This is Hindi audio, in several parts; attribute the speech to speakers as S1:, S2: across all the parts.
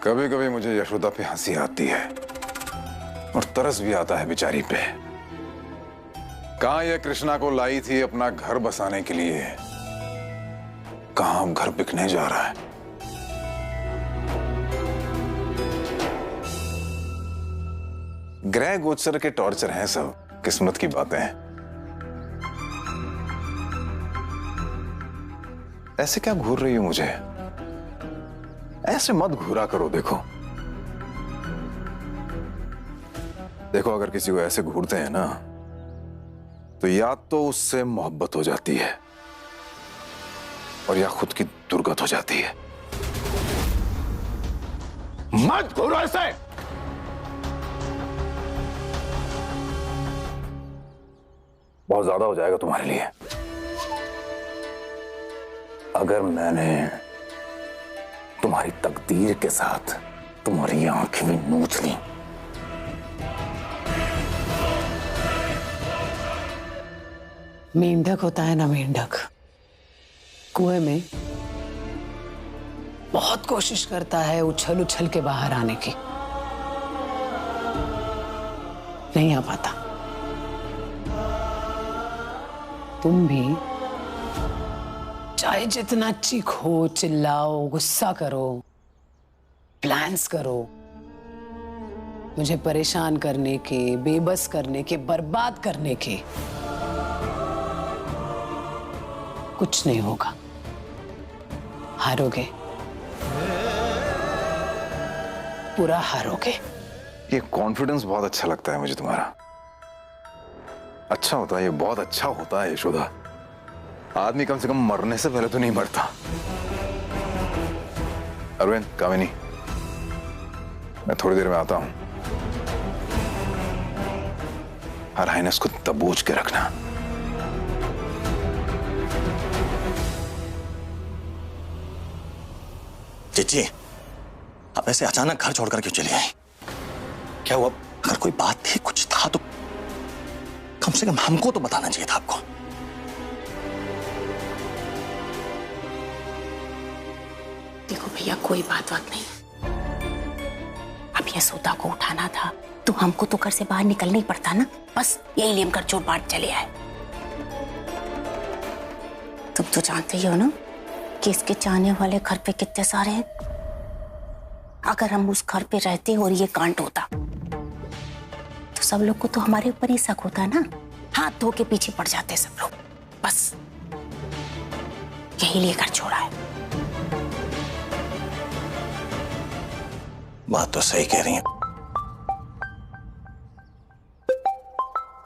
S1: कभी कभी मुझे यशोदा पे हंसी आती है और तरस भी आता है बेचारी पे। कहां ये कृष्णा को लाई थी अपना घर बसाने के लिए, कहां अब घर बिकने जा रहा है। ग्रह गोचर के टॉर्चर हैं सब, किस्मत की बातें हैं। ऐसे क्या घूर रही हो मुझे? ऐसे मत घूरा करो। देखो देखो, अगर किसी को ऐसे घूरते हैं ना तो या तो उससे मोहब्बत हो जाती है और या खुद की दुर्गत हो जाती है। मत घूरो ऐसे। बहुत ज्यादा हो जाएगा तुम्हारे लिए। अगर मैंने तुम्हारी तकदीर के साथ तुम्हारी आंखें भी नोच ली,
S2: मेंढक होता है ना मेंढक, कुएं में बहुत कोशिश करता है उछल उछल के बाहर आने की, नहीं आ पाता। तुम भी चाहे जितना चीखो, चिल्लाओ, गुस्सा करो, प्लान्स करो, मुझे परेशान करने के, बेबस करने के, बर्बाद करने के, कुछ नहीं होगा। हारोगे, पूरा हारोगे।
S1: ये कॉन्फिडेंस बहुत अच्छा लगता है मुझे तुम्हारा। अच्छा होता है, ये बहुत अच्छा होता है यशोदा। आदमी कम से कम मरने से पहले तो नहीं मरता। अरविंद, कामिनी, मैं थोड़ी देर में आता हूं। हर हाइनेस को दबोच के रखना।
S3: जीजी, आप ऐसे अचानक घर छोड़कर क्यों चली आई? क्या हुआ? अगर कोई बात थी, कुछ था तो कम से कम हमको तो बताना चाहिए था आपको।
S4: देखो भैया, कोई बात नहीं। अब यशोदा को उठाना था तो हमको तो घर से बाहर निकलना ही पड़ता ना। बस यही लिए हम घर छोड़ बाहर चले आए। तुम तो जानते ही हो ना कि इसके चाहने वाले घर पे कितने सारे हैं। अगर हम उस घर पे रहते और ये कांड होता तो सब लोग को तो हमारे ऊपर ही शक होता ना। हाथ धो के पीछे पड़ जाते सब लोग। बस यही लिए घर छोड़ा है।
S3: बात तो सही कह रही हैं।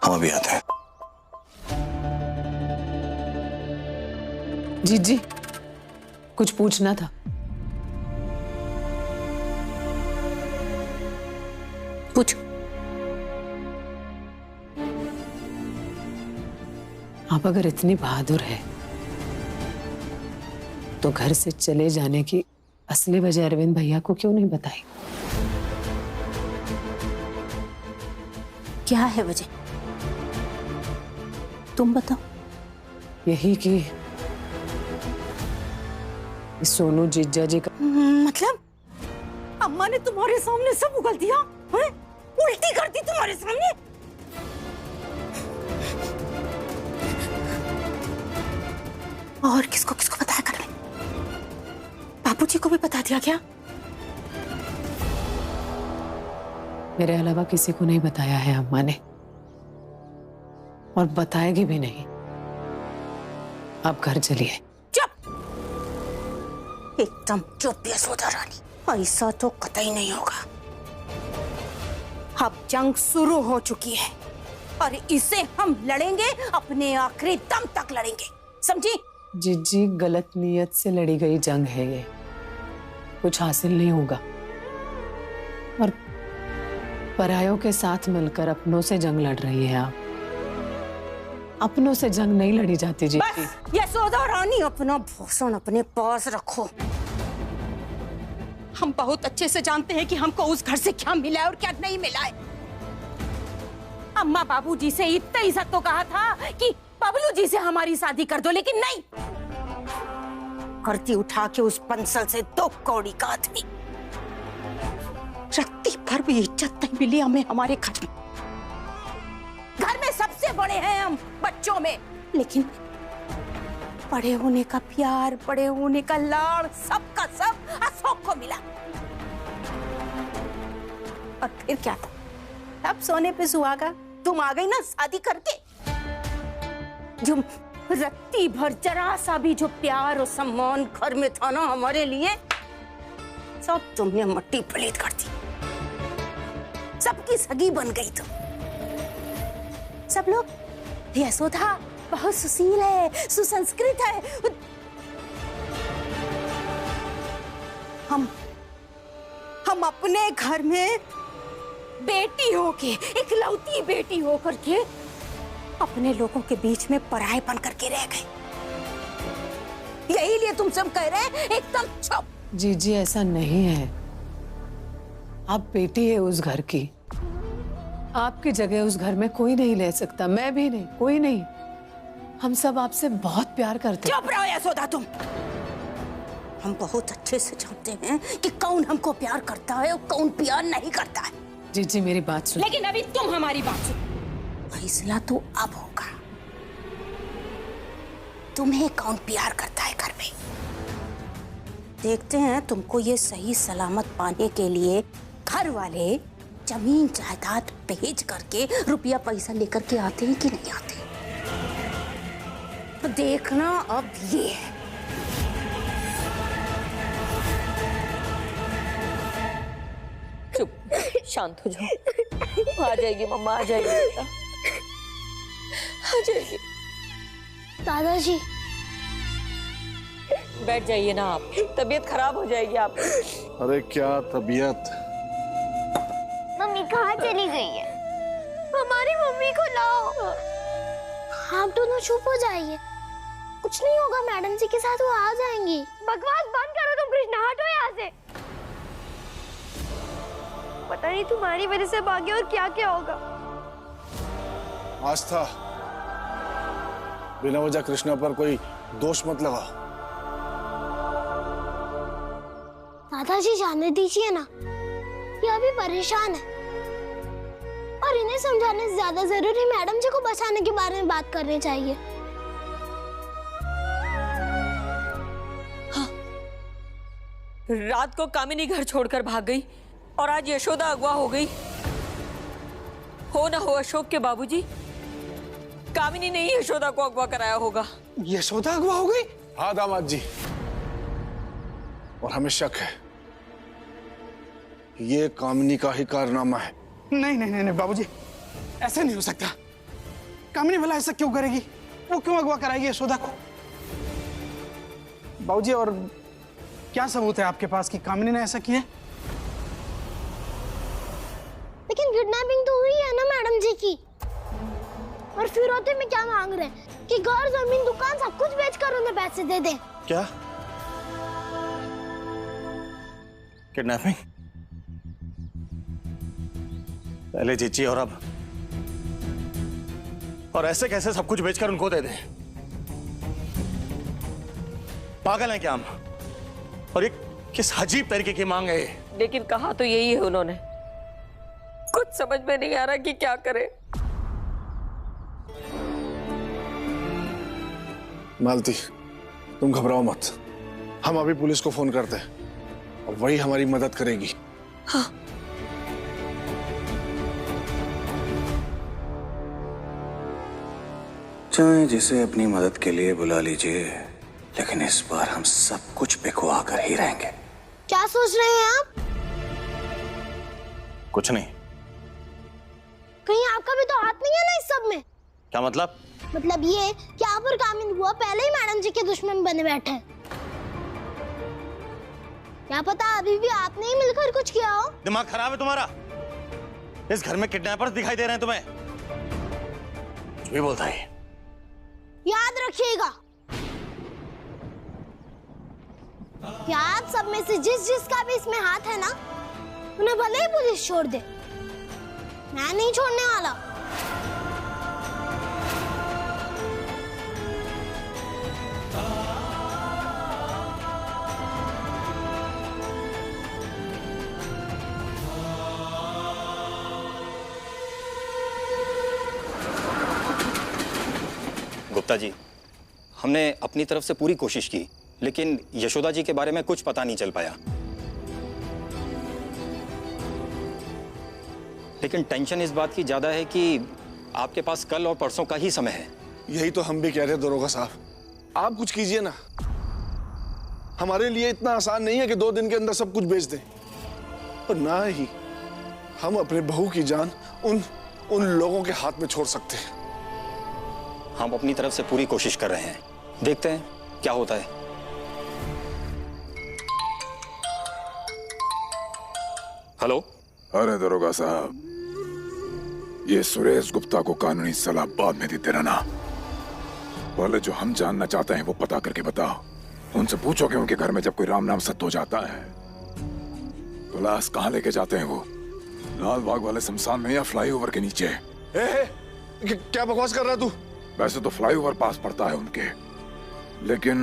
S3: हम अभी आते हैं।
S2: जी, कुछ पूछना था।
S4: पूछ।
S2: आप अगर इतनी बहादुर है तो घर से चले जाने की असली वजह अरविंद भैया को क्यों नहीं बताई?
S4: क्या है वजह? तुम बताओ।
S2: यही कि सोनू जीजा जी का।
S4: मतलब अम्मा ने तुम्हारे सामने सब उगल दिया है? उल्टी कर दी तुम्हारे सामने। और किसको किसको बताया कर? बाबूजी को भी बता दिया क्या?
S2: मेरे अलावा किसी को नहीं बताया है अम्मा ने, और बताएगी भी नहीं। आप घर चलिए।
S4: चुप, एकदम चुप यशोदा रानी। ऐसा तो कतई नहीं होगा। अब जंग शुरू हो चुकी है और इसे हम लड़ेंगे, अपने आखिरी दम तक लड़ेंगे, समझी?
S2: जीजी, गलत नीयत से लड़ी गई जंग है ये, कुछ हासिल नहीं होगा। और परायों के साथ मिलकर अपनों से जंग लड़ रही है आप। अपनों से जंग नहीं लड़ी जाती जी।
S4: बस यशोदा रानी, अपना भूषण अपने पास रखो। हम बहुत अच्छे से जानते हैं कि हमको उस घर से क्या मिला है और क्या नहीं मिला है। अम्मा बाबूजी से इतना ही सच तो कहा था कि बबलू जी से हमारी शादी कर दो, लेकिन नहीं। करती उठा के उस पंसल से 2 कौड़ी का आदमी। रत्ती भर भी इज्जत नहीं मिली हमें हमारे घर में। घर में सबसे बड़े हैं हम बच्चों में, लेकिन बड़े होने का प्यार, बड़े होने का लाड़ सबका सब अशोक को मिला। और फिर क्या था, अब सोने पे सुहागा तुम आ गई ना शादी करके। जो रत्ती भर जरा सा भी जो प्यार और सम्मान घर में था ना हमारे लिए, सब तुमने मट्टी पलीत कर दी। सबकी सगी बन गई तुम। सब लोग यशोदा बहुत सुशील है, सुसंस्कृत है। हम अपने घर में बेटी होके, इकलौती बेटी होकर के अपने लोगों के बीच में पराये बन करके रह गए। यही लिए तुम सब कह रहे हैं एकदम चुप।
S2: जीजी ऐसा नहीं है, आप बेटी है उस घर की। आपकी जगह उस घर में कोई नहीं ले सकता, मैं भी नहीं, कोई नहीं। हम सब आपसे बहुत प्यार करते हैं।
S4: चुप रहो यशोदा तुम। हम बहुत अच्छे से जानते हैं कि कौन हमको प्यार करता है और कौन प्यार नहीं करता है।
S2: जीजी मेरी बात सुन।
S4: लेकिन अभी तुम हमारी बात सुनो। फैसला तो अब होगा, तुम्हें कौन प्यार करता है घर में। देखते हैं तुमको ये सही सलामत पाने के लिए घर वाले जमीन जायदाद बेच करके रुपया पैसा लेकर के आते हैं कि नहीं आते। तो देखना अब ये है।
S5: चुप, शांत हो जाओ। आ जाएगी मम्मा, आ जाएगी बेटा, आ जाएगी।
S6: दादाजी
S5: बैठ जाइए ना आप, तबीयत खराब हो जाएगी आपकी।
S7: अरे क्या तबीयत?
S6: मम्मी कहाँ चली गई है? हमारी मम्मी को लाओ। आप दोनों चुप हो जाइए, कुछ नहीं होगा, मैडम जी के साथ वो आ जाएंगी। बकवास बंद करो तुम कृष्णा, हटो यहाँ से। पता नहीं तुम्हारी वजह से भागे और क्या क्या होगा।
S7: आस्था, बिना वजह कृष्णा पर कोई दोष मत लगा।
S6: दादाजी जाने दीजिए ना, ये अभी परेशान है और इन्हें समझाने से ज्यादा जरूरी मैडम जी को बचाने के बारे में बात करनी चाहिए।
S5: हाँ, रात को कामिनी घर छोड़कर भाग गई और आज यशोदा अगवा हो गई। हो ना हो अशोक के बाबूजी, कामिनी ने ही यशोदा को अगवा कराया होगा।
S7: यशोदा अगवा हो गई? हाँ दामाद जी, और हमें शक है ये कामिनी का ही कारनामा है।
S8: नहीं नहीं नहीं, नहीं बाबूजी, ऐसे नहीं हो सकता। कामिनी भला ऐसा क्यों करेगी? वो क्यों अगवा कराएगी यशोदा को? बाबूजी, और क्या सबूत है आपके पास कि कामिनी ने ऐसा किया?
S6: लेकिन किडनैपिंग तो हुई है ना मैडम जी की। और फिरौती में क्या मांग रहे हैं कि घर, जमीन, दुकान सब कुछ बेचकर उन्हें पैसे दे दें।
S3: क्या किडनैपिंग? पहले जीजी और अब, और ऐसे कैसे सब कुछ बेचकर उनको दे दें? पागल हैं क्या हम? और ये किस अजीब तरीके की मांग है?
S5: लेकिन कहा तो यही है उन्होंने, कुछ समझ में नहीं आ रहा कि क्या करे।
S7: मालती, तुम घबराओ मत, हम अभी पुलिस को फोन करते हैं और वही हमारी मदद करेगी।
S5: हाँ।
S3: चाहे जिसे अपनी मदद के लिए बुला लीजिए, लेकिन इस बार हम सब कुछ बिकवा कर ही रहेंगे।
S6: क्या सोच रहे हैं आप?
S3: कुछ नहीं।
S6: कहीं आपका भी तो हाथ नहीं है ना इस सब में?
S3: क्या मतलब?
S6: मतलब ये कि आप और कामिनी बुआ पहले ही मैडम जी के दुश्मन बने बैठे हैं। क्या पता अभी भी आपने ही मिलकर कुछ किया हो।
S3: दिमाग खराब है तुम्हारा? इस घर में किडनैपर्स दिखाई दे रहे हैं तुम्हें? कुछ भी बोलता है।
S6: याद रखिएगा कि आप सब में से जिसका भी इसमें हाथ है ना, उन्हें भले ही पुलिस छोड़ दे, मैं नहीं छोड़ने वाला।
S3: गुप्ता जी, हमने अपनी तरफ से पूरी कोशिश की, लेकिन यशोदा जी के बारे में कुछ पता नहीं चल पाया। लेकिन टेंशन इस बात की ज्यादा है कि आपके पास कल और परसों का ही समय है।
S7: यही तो हम भी कह रहे हैं दरोगा साहब, आप कुछ कीजिए ना। हमारे लिए इतना आसान नहीं है कि 2 दिन के अंदर सब कुछ बेच दें, और ना ही हम अपने बहू की जान उन लोगों के हाथ में छोड़ सकते हैं।
S3: हम अपनी तरफ से पूरी कोशिश कर रहे हैं, देखते हैं क्या होता है। हेलो।
S1: अरे दरोगा साहब, ये सुरेश गुप्ता को कानूनी सलाह बाद में देते रहना। पहले जो हम जानना चाहते हैं वो पता करके बताओ। उनसे पूछो कि उनके घर में जब कोई राम नाम सत्य हो जाता है तो लाश कहाँ लेके जाते हैं? वो लाल बाग वाले शमशान में या फ्लाईओवर के नीचे?
S7: क्या बकवास कर रहा है तू?
S1: वैसे तो फ्लाईओवर पास पड़ता है उनके, लेकिन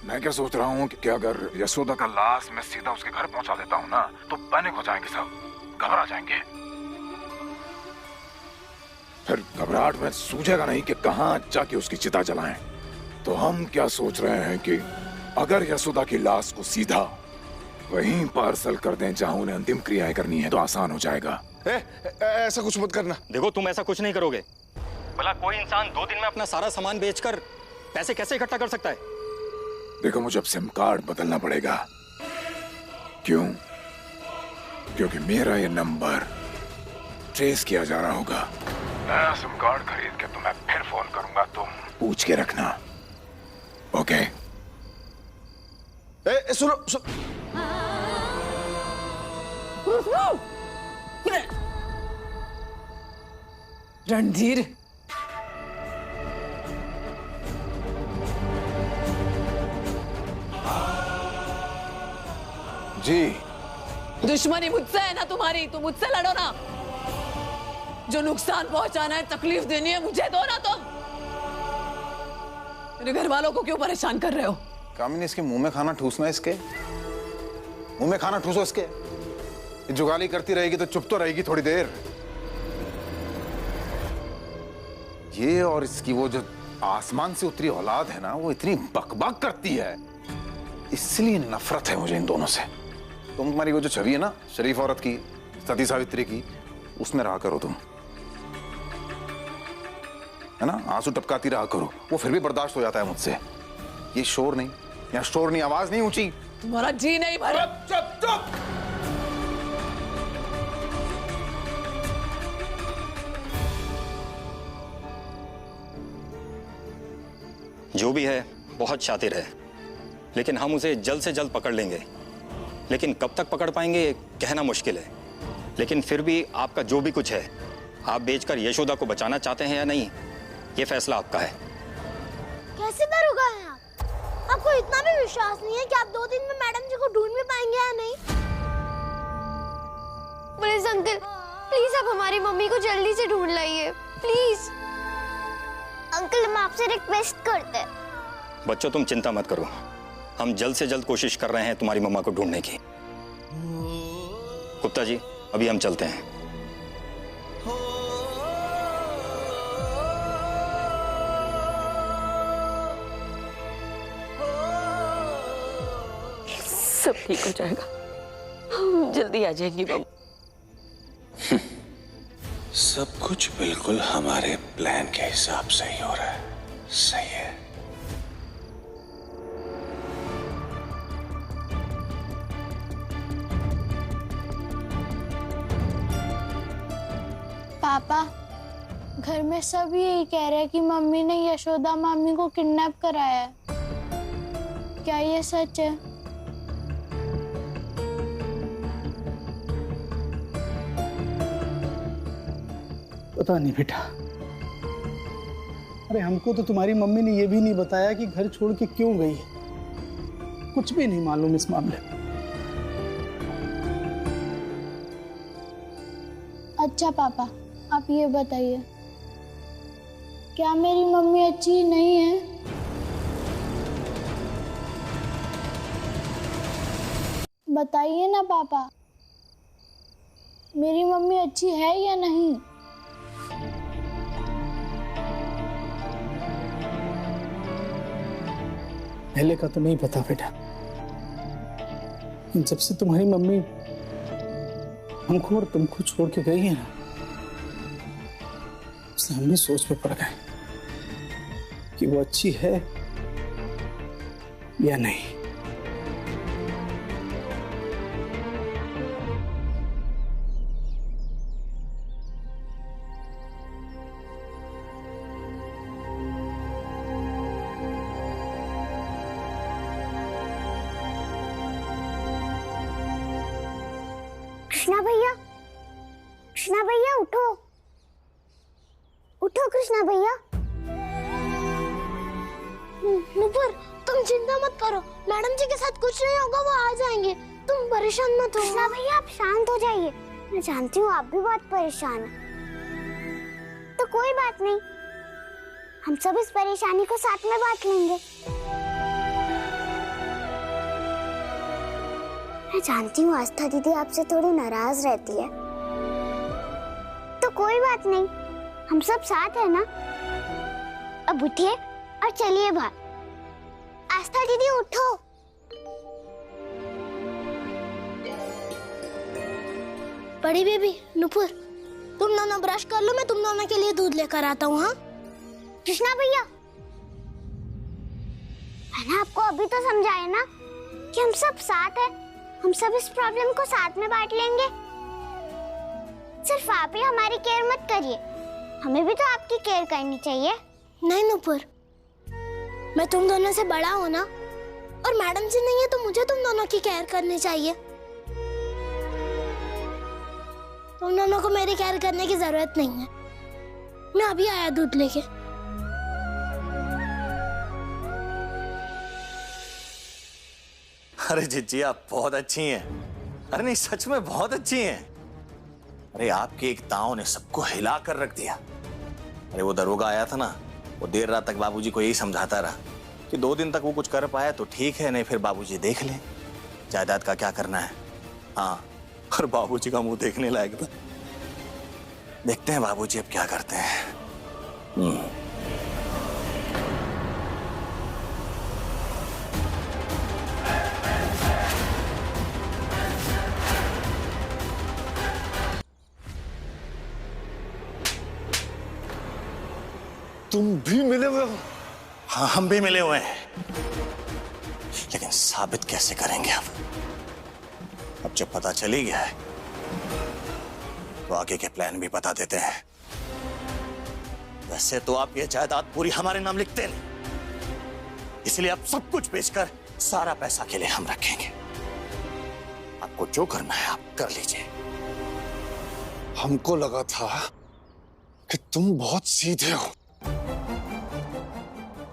S1: मैं क्या सोच रहा हूँ कि अगर यशोदा का लाश मैं सीधा उसके घर पहुंचा देता हूँ ना, तो पैनिक हो जाएंगे, सब घबरा जाएंगे। फिर घबराहट में सूझेगा नहीं कि कहाँ जाके उसकी चिता जलाएं। तो हम क्या सोच रहे हैं कि अगर यशोदा की लाश को सीधा वहीं पार्सल कर दें जहां उन्हें अंतिम क्रियाएं करनी है, तो आसान हो जाएगा।
S7: ऐसा कुछ मत करना।
S3: देखो, तुम ऐसा कुछ नहीं करोगे। भला कोई इंसान 2 दिन में अपना सारा सामान बेचकर पैसे कैसे इकट्ठा कर सकता है?
S1: देखो, मुझे अब सिम कार्ड बदलना पड़ेगा। क्यों? क्योंकि मेरा ये नंबर ट्रेस किया जा रहा होगा। नया सिम कार्ड खरीद के तुम्हें फिर फोन करूंगा, तुम पूछ के रखना। ओके?
S7: सुनो,
S2: रणधीर,
S1: जी।
S2: दुश्मनी मुझसे है ना तुम्हारी, तो मुझसे लड़ो ना। जो नुकसान पहुंचाना है, तकलीफ देनी है, मुझे दो ना तुम। मेरे घर वालों को क्यों परेशान कर रहे हो?
S1: कामिनी, इसके मुंह में खाना ठूसना, इसके मुंह में खाना ठूसो इसके। ये जुगाली करती रहेगी तो चुप तो रहेगी थोड़ी देर। ये और इसकी वो जो आसमान से उतरी औलाद है ना, वो इतनी बकबक करती है, इसलिए नफरत है मुझे इन दोनों से। तुम्हारी वो जो छवि है ना शरीफ औरत की, सती सावित्री की, उसमें रहा करो तुम, है ना? आंसू टपकाती रहा करो, वो फिर भी बर्दाश्त हो जाता है मुझसे। ये शोर नहीं, यहाँ शोर नहीं, आवाज नहीं ऊंची।
S2: तुम्हारा जी नहीं भरा।
S1: चुप चुप।
S3: जो भी है बहुत शातिर है, लेकिन हम उसे जल्द से जल्द पकड़ लेंगे। लेकिन कब तक पकड़ पाएंगे ये कहना मुश्किल है। लेकिन फिर भी आपका जो भी कुछ है, आप बेचकर यशोदा को बचाना चाहते हैं या नहीं, ये फैसला आपका है।
S6: कैसे दरोगा हैं आप? आपको इतना भी विश्वास नहीं है कि आप 2 दिन में मैडम जी को ढूंढ भी पाएंगे या नहीं? प्लीज अंकल, प्लीज आप हमारी मम्मी को जल्दी से ढूंढ लाइए, प्लीज। अंकल, हम आपसे रिक्वेस्ट करते हैं।
S3: बच्चों, तुम चिंता मत करो, हम जल्द से जल्द कोशिश कर रहे हैं तुम्हारी मम्मा को ढूंढने की। गुप्ता जी, अभी हम चलते हैं।
S5: सब ठीक हो जाएगा, हम जल्दी आ जाएंगी बाबू।
S9: सब कुछ बिल्कुल हमारे प्लान के हिसाब से ही हो रहा है। सही है।
S6: पापा, घर में सब यही कह रहे हैं कि मम्मी ने यशोदा मामी को किडनैप कराया है। क्या ये सच है?
S8: पता नहीं बेटा। अरे हमको तो तुम्हारी मम्मी ने ये भी नहीं बताया कि घर छोड़ के क्यों गई है। कुछ भी नहीं मालूम इस मामले में।
S6: अच्छा पापा, आप ये बताइए, क्या मेरी मम्मी अच्छी नहीं है? बताइए ना पापा, मेरी मम्मी अच्छी है या नहीं?
S8: पहले का तो नहीं पता बेटा, जब से तुम्हारी मम्मी हमको और तुमको छोड़ के गई है ना, उससे हम भी सोच में पड़ गए कि वो अच्छी है या नहीं।
S6: कृष्णा भैया उठो, उठो कृष्णा भैया। नुपुर तुम चिंता मत करो, मैडम जी के साथ कुछ नहीं होगा, वो आ जाएंगे, तुम परेशान मत हो। कृष्णा भैया आप शांत हो जाइए, मैं जानती हूँ आप भी बहुत परेशान हैं। तो कोई बात नहीं, हम सब इस परेशानी को साथ में बांट लेंगे। मैं जानती हूँ आस्था दीदी आपसे थोड़ी नाराज रहती है, तो कोई बात नहीं, हम सब साथ है ना। अब उठिए और चलिए बाहर। आस्था दीदी उठो। बड़ी बेबी नुपुर, तुम दोनों ब्रश कर लो, मैं तुम दोनों के लिए दूध लेकर आता हूँ। हाँ कृष्णा भैया, मैंने आपको अभी तो समझाया ना कि हम सब साथ हैं, हम सब इस प्रॉब्लम को साथ में बांट लेंगे। सिर्फ आप ही हमारी केयर मत करिए, हमें भी तो आपकी केयर करनी चाहिए। नहीं नुपुर, मैं तुम दोनों से बड़ा हूं ना, और मैडम जी नहीं है तो मुझे तुम दोनों की केयर करनी चाहिए। तुम दोनों को मेरी केयर करने की जरूरत नहीं है। मैं अभी आया दूध लेके।
S9: अरे जिज्जी आप बहुत अच्छी हैं। अरे नहीं सच में बहुत अच्छी हैं। अरे आपकी एक ताव ने सबको हिला कर रख दिया। अरे वो दरोगा आया था ना, वो देर रात तक बाबूजी को यही समझाता रहा कि 2 दिन तक वो कुछ कर पाया तो ठीक है, नहीं फिर बाबूजी देख लें जायदाद का क्या करना है। हाँ, और बाबूजी का मुंह देखने लायक था। देखते हैं बाबूजी अब क्या करते हैं।
S7: तुम भी मिले हुए हो?
S9: हाँ हम भी मिले हुए हैं, लेकिन साबित कैसे करेंगे अब जब पता चली गया है तो आगे के प्लान भी बता देते हैं। वैसे तो आप ये जायदाद पूरी हमारे नाम लिखते नहीं, इसलिए आप सब कुछ बेचकर सारा पैसा के लिए हम रखेंगे। आपको जो करना है आप कर लीजिए।
S7: हमको लगा था कि तुम बहुत सीधे हो,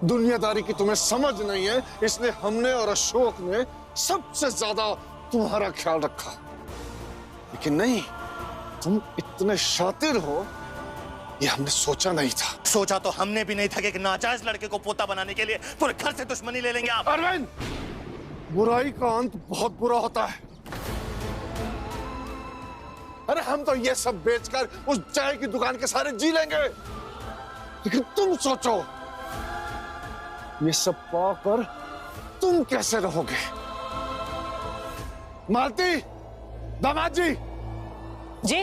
S7: दुनियादारी की तुम्हें समझ नहीं है, इसलिए हमने और अशोक ने सबसे ज्यादा तुम्हारा ख्याल रखा। लेकिन नहीं, तुम इतने शातिर हो ये हमने सोचा नहीं था।
S9: सोचा तो हमने भी नहीं था कि एक नाजायज लड़के को पोता बनाने के लिए पूरे घर से दुश्मनी ले लेंगे आप।
S7: अरविंद, बुराई का अंत बहुत बुरा होता है। अरे हम तो ये सब बेचकर उस चाय की दुकान के सारे जी लेंगे, लेकिन तुम सोचो ये सब पाकर तुम कैसे रहोगे? मालती, दामाद जी,
S5: जी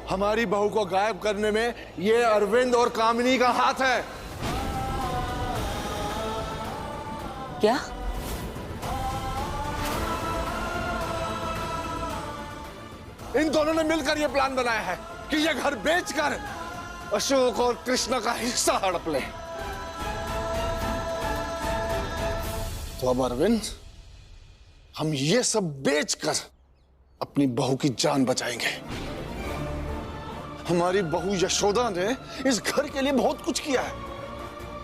S7: हमारी बहू को गायब करने में ये अरविंद और कामिनी का हाथ है।
S5: क्या?
S7: इन दोनों ने मिलकर ये प्लान बनाया है कि ये घर बेचकर अशोक और कृष्णा का हिस्सा हड़प ले। तो अब अरविंद, हम ये सब बेचकर अपनी बहू की जान बचाएंगे। हमारी बहू यशोदा ने इस घर के लिए बहुत कुछ किया है,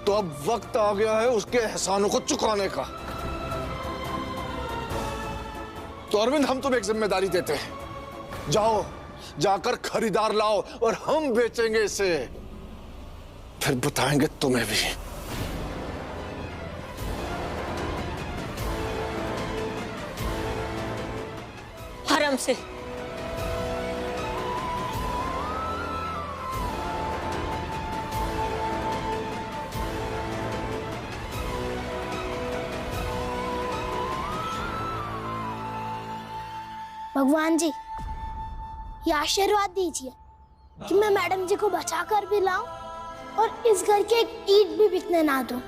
S7: तो अब वक्त आ गया है उसके एहसानों को चुकाने का। तो अरविंद, हम तुम्हें एक जिम्मेदारी देते हैं, जाओ जाकर खरीदार लाओ और हम बेचेंगे इसे, फिर बताएंगे तुम्हें भी।
S5: आराम से।
S6: भगवान जी, ये आशीर्वाद दीजिए कि मैं मैडम जी को बचा कर भी लाऊं और इस घर के एक ईंट भी बिकने ना दूं।